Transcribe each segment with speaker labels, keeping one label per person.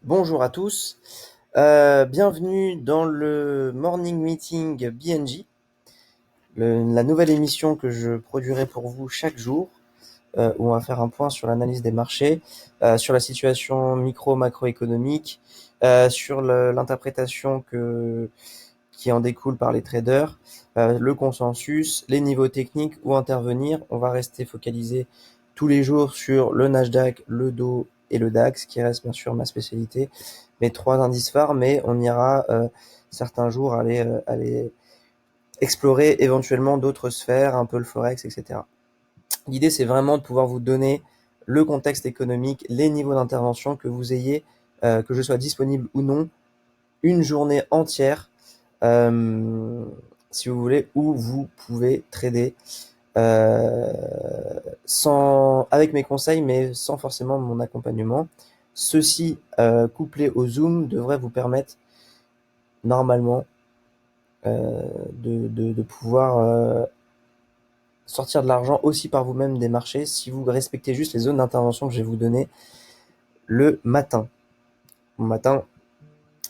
Speaker 1: Bonjour à tous, bienvenue dans le Morning Meeting BNJ, la nouvelle émission que je produirai pour vous chaque jour, où on va faire un point sur l'analyse des marchés, sur la situation micro-macroéconomique, sur l'interprétation qui en découle par les traders, le consensus, les niveaux techniques, où intervenir. On va rester focalisé tous les jours sur le Nasdaq, le Dow et le DAX, qui reste bien sûr ma spécialité, mes trois indices phares, mais on ira certains jours aller explorer éventuellement d'autres sphères, un peu le Forex, etc. L'idée, c'est vraiment de pouvoir vous donner le contexte économique, les niveaux d'intervention, que vous ayez, que je sois disponible ou non, une journée entière, si vous voulez, où vous pouvez trader euh, avec mes conseils, mais sans forcément mon accompagnement. Ceci, couplé au Zoom, devrait vous permettre normalement de pouvoir sortir de l'argent aussi par vous-même des marchés si vous respectez juste les zones d'intervention que je vais vous donner le matin. Au matin,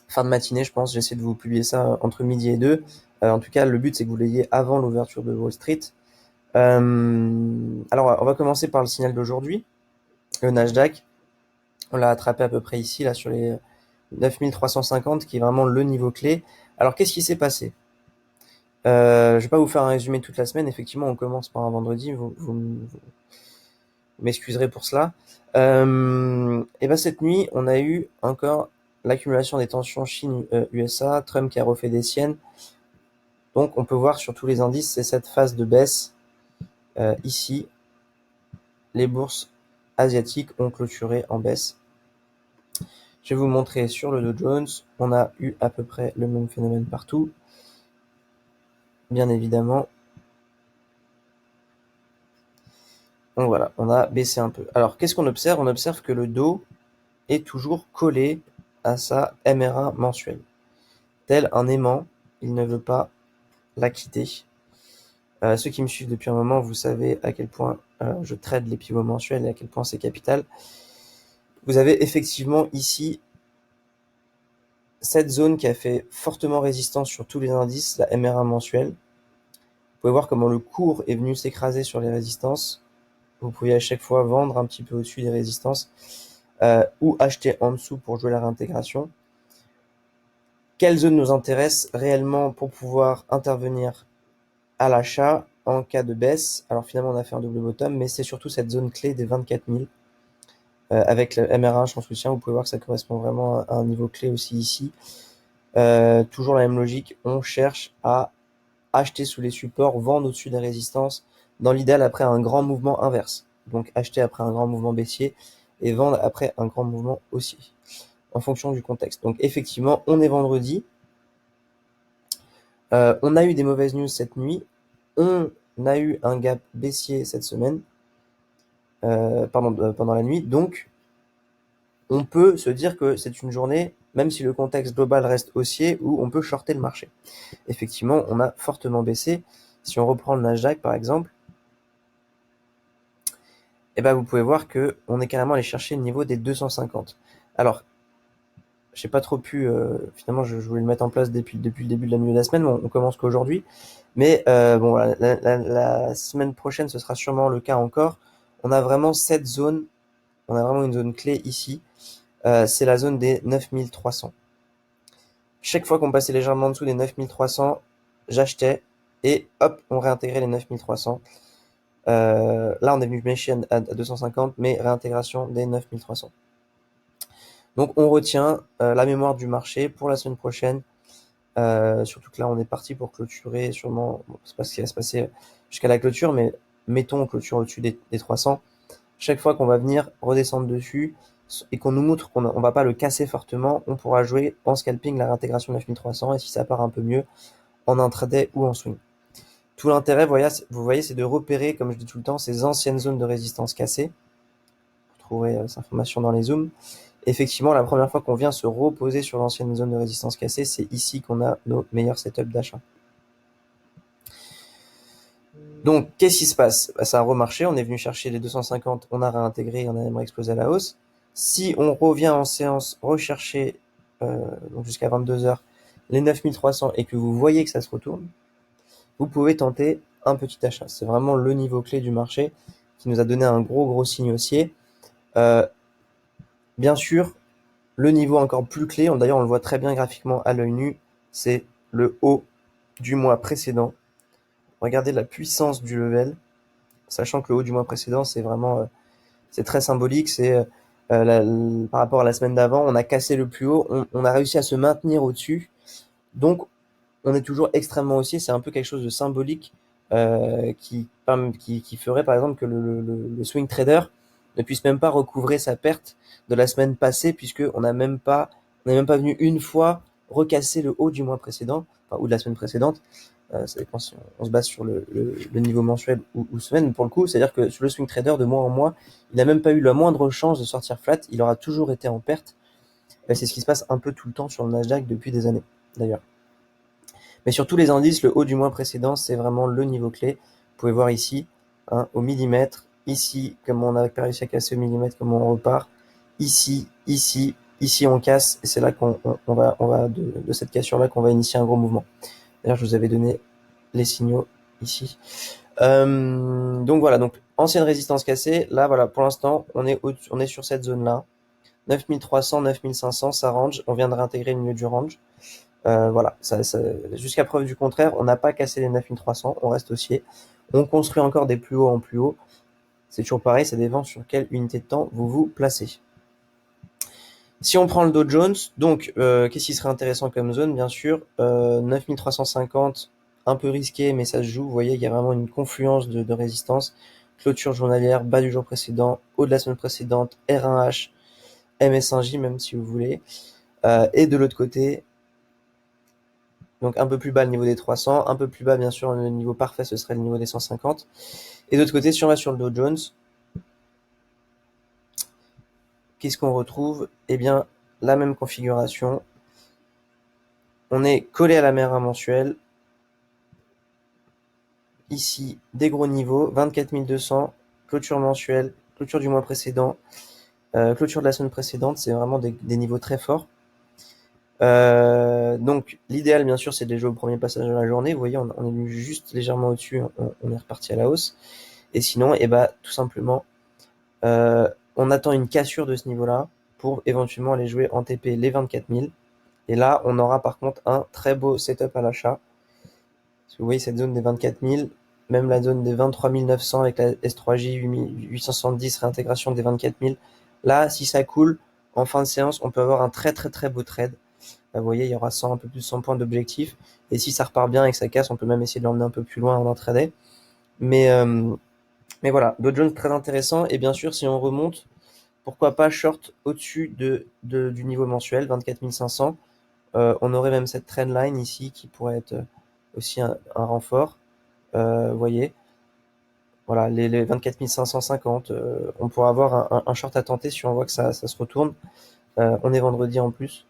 Speaker 1: fin de matinée, je pense, j'essaie de vous publier ça entre midi et 2. En tout cas, le but, c'est que vous l'ayez avant l'ouverture de Wall Street. Alors, on va commencer par le signal d'aujourd'hui. Le Nasdaq, on l'a attrapé à peu près ici, là, sur les 9350, qui est vraiment le niveau clé. Alors, qu'est-ce qui s'est passé? Je vais pas vous faire un résumé toute la semaine. Effectivement, on commence par un vendredi. Vous m'excuserez pour cela. Et ben cette nuit, on a eu encore l'accumulation des tensions Chine-USA, Trump qui a refait des siennes. Donc, on peut voir sur tous les indices, c'est cette phase de baisse. Ici, les bourses asiatiques ont clôturé en baisse. Je vais vous montrer sur le Dow Jones, on a eu à peu près le même phénomène partout. Bien évidemment. Donc voilà, on a baissé un peu. Alors, qu'est-ce qu'on observe? On observe que le Dow est toujours collé à sa MRA mensuelle. Tel un aimant, il ne veut pas la quitter. Ceux qui me suivent depuis un moment, vous savez à quel point je trade les pivots mensuels et à quel point c'est capital. Vous avez effectivement ici cette zone qui a fait fortement résistance sur tous les indices, la MRA mensuelle. Vous pouvez voir comment le cours est venu s'écraser sur les résistances. Vous pouvez à chaque fois vendre un petit peu au-dessus des résistances ou acheter en dessous pour jouer la réintégration. Quelle zone nous intéresse réellement pour pouvoir intervenir à l'achat en cas de baisse? Alors finalement, on a fait un double bottom, mais c'est surtout cette zone clé des 24 000 avec le MR1 en soutien. Vous pouvez voir que ça correspond vraiment à un niveau clé aussi ici. Toujours la même logique, on cherche à acheter sous les supports, vendre au-dessus des résistances, dans l'idéal après un grand mouvement inverse. Donc acheter après un grand mouvement baissier et vendre après un grand mouvement haussier, en fonction du contexte. Donc effectivement, on est vendredi. On a eu des mauvaises news cette nuit. On a eu un gap baissier cette semaine, pendant la nuit. Donc, on peut se dire que c'est une journée, même si le contexte global reste haussier, où on peut shorter le marché. Effectivement, on a fortement baissé. Si on reprend le Nasdaq, par exemple, eh ben, vous pouvez voir que on est carrément allé chercher le niveau des 250. Alors, j'ai pas trop pu, finalement, je voulais le mettre en place depuis le début de la milieu de la semaine, mais on commence qu'aujourd'hui. Mais bon, voilà, la semaine prochaine, ce sera sûrement le cas encore. On a vraiment cette zone, on a vraiment une zone clé ici. C'est la zone des 9300. Chaque fois qu'on passait légèrement en dessous des 9300, j'achetais et hop, on réintégrait les 9300. Là, on est venu pêcher à 250, mais réintégration des 9300. Donc, on retient la mémoire du marché pour la semaine prochaine. Surtout que là, on est parti pour clôturer sûrement, bon, c'est pas ce qui va se passer jusqu'à la clôture, mais mettons on clôture au-dessus des 300. Chaque fois qu'on va venir redescendre dessus et qu'on nous montre qu'on va pas le casser fortement, on pourra jouer en scalping la réintégration de 9300 et si ça part un peu mieux, en intraday ou en swing. Tout l'intérêt, vous voyez, c'est de repérer, comme je dis tout le temps, ces anciennes zones de résistance cassées. Vous trouverez cette information dans les zooms. Effectivement, la première fois qu'on vient se reposer sur l'ancienne zone de résistance cassée, c'est ici qu'on a nos meilleurs setups d'achat. Donc, qu'est-ce qui se passe? Ça a remarché, on est venu chercher les 250, on a réintégré, on a même explosé à la hausse. Si on revient en séance rechercher donc jusqu'à 22h les 9300 et que vous voyez que ça se retourne, vous pouvez tenter un petit achat. C'est vraiment le niveau clé du marché qui nous a donné un gros signe haussier. Bien sûr, le niveau encore plus clé, d'ailleurs on le voit très bien graphiquement à l'œil nu, c'est le haut du mois précédent. Regardez la puissance du level, sachant que le haut du mois précédent, c'est vraiment c'est très symbolique. C'est par rapport à la semaine d'avant, on a cassé le plus haut, on a réussi à se maintenir au-dessus. Donc, on est toujours extrêmement haussier. C'est un peu quelque chose de symbolique qui ferait par exemple que le swing trader ne puisse même pas recouvrer sa perte de la semaine passée, puisque on n'est même pas venu une fois recasser le haut du mois précédent, enfin, ou de la semaine précédente. Ça dépend si on se base sur le niveau mensuel ou semaine. Pour le coup, c'est-à-dire que sur le swing trader, de mois en mois, il n'a même pas eu la moindre chance de sortir flat. Il aura toujours été en perte. C'est ce qui se passe un peu tout le temps sur le Nasdaq depuis des années, d'ailleurs. Mais sur tous les indices, le haut du mois précédent, c'est vraiment le niveau clé. Vous pouvez voir ici, hein, au millimètre, ici, comme on a réussi à casser au millimètre, comment on repart, ici, ici on casse, et c'est là qu'on va de cette cassure-là qu'on va initier un gros mouvement. D'ailleurs, je vous avais donné les signaux ici. Donc voilà, donc ancienne résistance cassée. Là, voilà, pour l'instant, on est sur cette zone-là. 9300, 9500, ça range. On vient de réintégrer le milieu du range. Voilà, jusqu'à preuve du contraire, on n'a pas cassé les 9300, on reste haussier. On construit encore des plus hauts en plus haut. C'est toujours pareil, ça dépend sur quelle unité de temps vous vous placez. Si on prend le Dow Jones, donc qu'est-ce qui serait intéressant comme zone? Bien sûr, 9350, un peu risqué, mais ça se joue. Vous voyez, il y a vraiment une confluence de résistance. Clôture journalière, bas du jour précédent, haut de la semaine précédente, R1H, MS1J même si vous voulez. Et de l'autre côté, donc un peu plus bas le niveau des 300, un peu plus bas bien sûr le niveau parfait ce serait le niveau des 150. Et de l'autre côté, si on va sur le Dow Jones, qu'est-ce qu'on retrouve? Eh bien, la même configuration. On est collé à la mer mensuelle. Ici, des gros niveaux, 24 200, clôture mensuelle, clôture du mois précédent, clôture de la semaine précédente, c'est vraiment des niveaux très forts. Donc l'idéal bien sûr c'est de les jouer au premier passage de la journée. Vous voyez, on est venu juste légèrement au-dessus, on est reparti à la hausse. Et sinon, eh ben, tout simplement, on attend une cassure de ce niveau-là pour éventuellement aller jouer en TP les 24 000. Et là, on aura par contre un très beau setup à l'achat. Vous voyez cette zone des 24 000, même la zone des 23 900 avec la S3J 870, réintégration des 24 000. Là, si ça coule, en fin de séance, on peut avoir un très beau trade. Là, vous voyez, il y aura 100, un peu plus de 100 points d'objectif. Et si ça repart bien et que ça casse, on peut même essayer de l'emmener un peu plus loin en intraday. Mais voilà, Dow Jones très intéressant. Et bien sûr, si on remonte, pourquoi pas short au-dessus du niveau mensuel, 24 500. On aurait même cette trendline ici qui pourrait être aussi un renfort. Vous voyez, voilà, les 24 550. On pourra avoir un short à tenter si on voit que ça se retourne. On est vendredi en plus.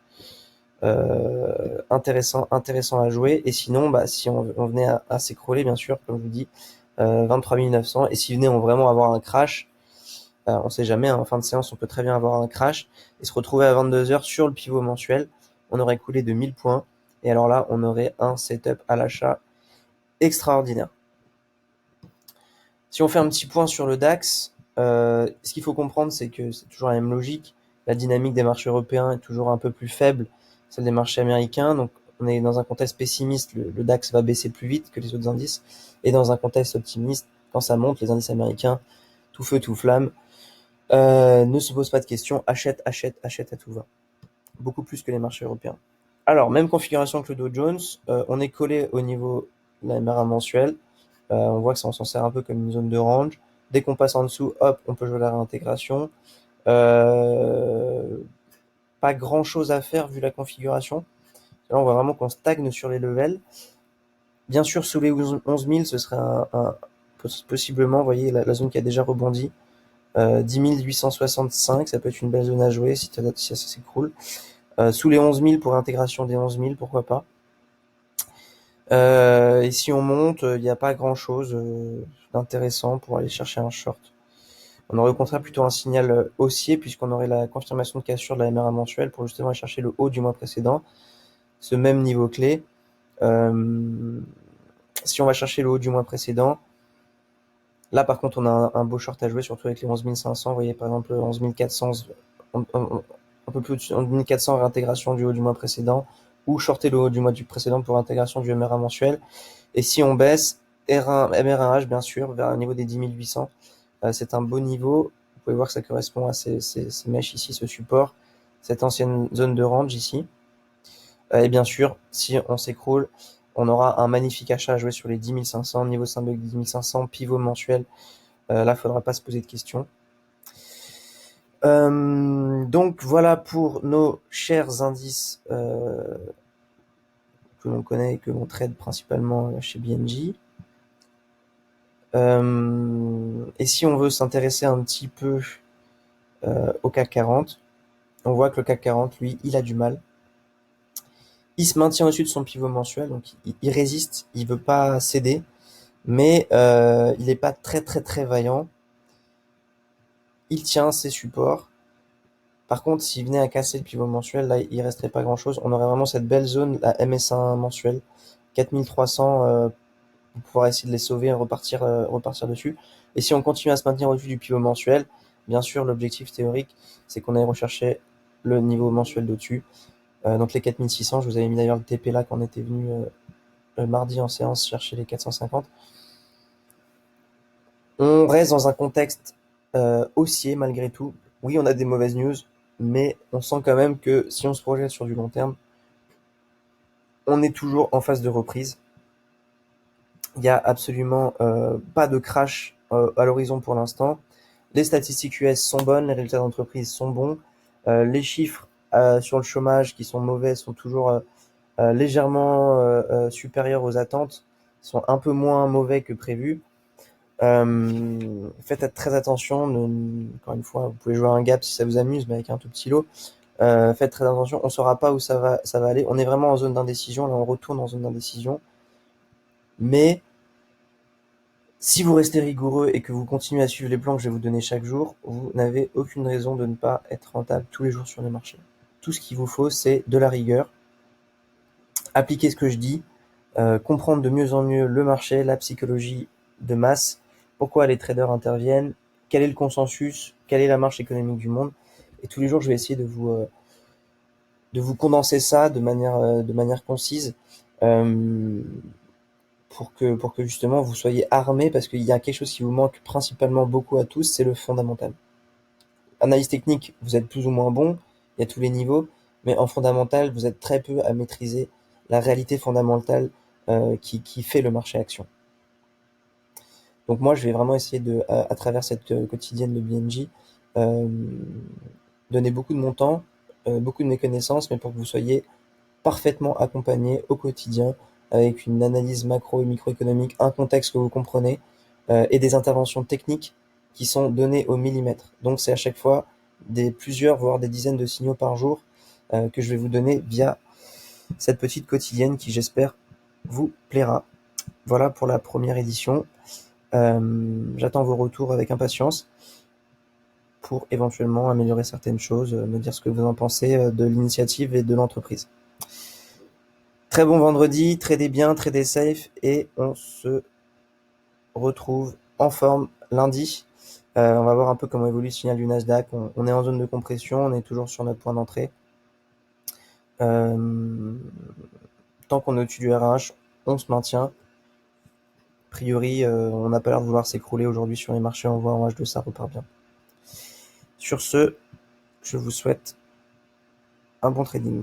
Speaker 1: Intéressant à jouer. Et sinon, bah, si on venait à s'écrouler, bien sûr, comme je vous dis, 23 900. Et si venait on vraiment avoir un crash, on sait jamais, hein, en fin de séance, on peut très bien avoir un crash et se retrouver à 22h sur le pivot mensuel. On aurait coulé de 1000 points. Et alors là, on aurait un setup à l'achat extraordinaire. Si on fait un petit point sur le DAX, ce qu'il faut comprendre, c'est que c'est toujours la même logique. La dynamique des marchés européens est toujours un peu plus faible, celle des marchés américains. Donc, on est dans un contexte pessimiste, le DAX va baisser plus vite que les autres indices. Et dans un contexte optimiste, quand ça monte, les indices américains, tout feu, tout flamme, ne se pose pas de questions, achète à tout va. Beaucoup plus que les marchés européens. Alors, même configuration que le Dow Jones, on est collé au niveau de la MRA mensuelle. On voit que ça, on s'en sert un peu comme une zone de range. Dès qu'on passe en dessous, hop, on peut jouer la réintégration. Pas grand chose à faire vu la configuration. Là, on voit vraiment qu'on stagne sur les levels. Bien sûr, sous les 11 000, ce serait possiblement, vous voyez, la zone qui a déjà rebondi. 10 865, ça peut être une belle zone à jouer si ça s'écroule. Sous les 11 000 pour intégration des 11 000, pourquoi pas. Et si on monte, il n'y a pas grand chose d'intéressant pour aller chercher un short. On aurait au contraire plutôt un signal haussier puisqu'on aurait la confirmation de cassure de la MRA mensuelle pour justement aller chercher le haut du mois précédent, ce même niveau clé. Si on va chercher le haut du mois précédent, là par contre on a un beau short à jouer, surtout avec les 11 500. Vous voyez par exemple 11 400, un peu plus au-dessus, 11 400 réintégration du haut du mois précédent, ou shorter le haut du mois du précédent pour intégration du MRA mensuel. Et si on baisse, R1, MR1H bien sûr, vers un niveau des 10 800, c'est un beau niveau. Vous pouvez voir que ça correspond à ces mèches ici, ce support, cette ancienne zone de range ici. Et bien sûr, si on s'écroule, on aura un magnifique achat à jouer sur les 10 500, niveau symbolique 10 500, pivot mensuel. Là, faudra pas se poser de questions. Donc voilà pour nos chers indices que l'on connaît et que l'on trade principalement chez BNJ. Et si on veut s'intéresser un petit peu au CAC 40, on voit que le CAC 40, lui, il a du mal. Il se maintient au-dessus de son pivot mensuel, donc il résiste, il veut pas céder, mais il n'est pas très vaillant. Il tient ses supports. Par contre, s'il venait à casser le pivot mensuel, là, il resterait pas grand-chose. On aurait vraiment cette belle zone, la MS1 mensuelle, 4300, pour pouvoir essayer de les sauver et repartir dessus. Et si on continue à se maintenir au-dessus du pivot mensuel, bien sûr, l'objectif théorique, c'est qu'on aille rechercher le niveau mensuel d'au-dessus. Donc les 4600, je vous avais mis d'ailleurs le TP là quand on était venu mardi en séance chercher les 450. On reste dans un contexte haussier malgré tout. Oui, on a des mauvaises news, mais on sent quand même que si on se projette sur du long terme, on est toujours en phase de reprise. Il n'y a absolument pas de crash à l'horizon pour l'instant. Les statistiques US sont bonnes, les résultats d'entreprise sont bons. Les chiffres sur le chômage qui sont mauvais sont toujours légèrement supérieurs aux attentes, sont un peu moins mauvais que prévu. Faites très attention. Encore une fois, vous pouvez jouer à un gap si ça vous amuse, mais avec un tout petit lot. Faites très attention. On ne saura pas où ça va aller. On est vraiment en zone d'indécision. Là, on retourne en zone d'indécision. Mais si vous restez rigoureux et que vous continuez à suivre les plans que je vais vous donner chaque jour, vous n'avez aucune raison de ne pas être rentable tous les jours sur les marchés. Tout ce qu'il vous faut, c'est de la rigueur. Appliquer ce que je dis, comprendre de mieux en mieux le marché, la psychologie de masse, pourquoi les traders interviennent, quel est le consensus, quelle est la marche économique du monde. Et tous les jours, je vais essayer de vous condenser ça de manière concise pour que justement vous soyez armés, parce qu'il y a quelque chose qui vous manque principalement beaucoup à tous, c'est le fondamental. Analyse technique, vous êtes plus ou moins bon, il y a tous les niveaux, mais en fondamental, vous êtes très peu à maîtriser la réalité fondamentale qui fait le marché action. Donc moi, je vais vraiment essayer à travers cette quotidienne de BNJ, donner beaucoup de mon temps, beaucoup de mes connaissances, mais pour que vous soyez parfaitement accompagné au quotidien avec une analyse macro et microéconomique, un contexte que vous comprenez et des interventions techniques qui sont données au millimètre. Donc c'est à chaque fois plusieurs, voire des dizaines de signaux par jour que je vais vous donner via cette petite quotidienne qui, j'espère, vous plaira. Voilà pour la première édition. J'attends vos retours avec impatience pour éventuellement améliorer certaines choses, me dire ce que vous en pensez de l'initiative et de l'entreprise. Très bon vendredi, tradez bien, tradez safe, et on se retrouve en forme lundi. On va voir un peu comment évolue le signal du Nasdaq. On est en zone de compression, on est toujours sur notre point d'entrée. Tant qu'on est au-dessus du RH, on se maintient. A priori, on n'a pas l'air de vouloir s'écrouler aujourd'hui sur les marchés. On voit en H2, ça repart bien. Sur ce, je vous souhaite un bon trading.